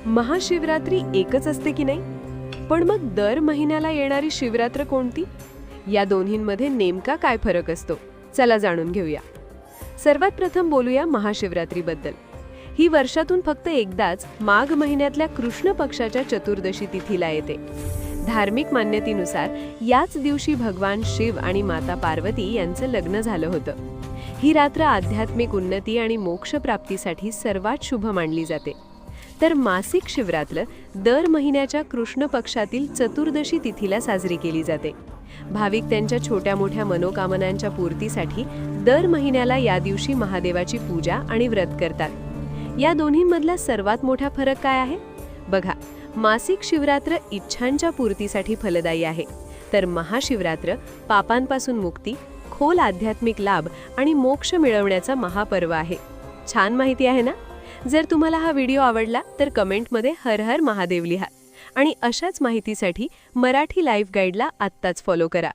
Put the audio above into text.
महाशिवरात्री एकच असते की नाही? पण मग दर महिन्याला येणारी शिवरात्र कोणती? या दोन्हींमध्ये नेमका काय फरक असतो? चला जाणून घेऊया. सर्वात प्रथम बोलूया महाशिवरात्रीबद्दल. ही वर्षातून फक्त एकदाच माघ महिन्यातल्या कृष्ण पक्षाच्या चतुर्दशी तिथीला येते. धार्मिक मान्यतेनुसार याच दिवशी भगवान शिव आणि माता पार्वती यांचं लग्न झालं होतं. ही रात्र आध्यात्मिक उन्नती आणि मोक्ष प्राप्तीसाठी सर्वात शुभ मानली जाते. तर मासिक शिवरात्र दर महिन्याच्या कृष्ण पक्षातील चतुर्दशी तिथीला साजरी केली जाते. भाविक त्यांच्या छोट्या मोठ्या मनोकामनांच्या पूर्तीसाठी दर महिन्याला या दिवशी महादेवाची पूजा आणि व्रत करतात. या दोन्हींमधला सर्वात मोठा फरक काय आहे? बघा, मासिक शिवरात्र इच्छांच्या पूर्तीसाठी फलदायी आहे, तर महाशिवरात्र पापांपासून मुक्ती, खोल आध्यात्मिक लाभ आणि मोक्ष मिळवण्याचा महापर्व आहे. छान माहिती आहे ना? जर तुम्हाला हा व्हिडिओ आवडला तर कमेंटमध्ये हर हर महादेव लिहा आणि अशाच माहितीसाठी मराठी लाईफ गाईडला आत्ताच फॉलो करा.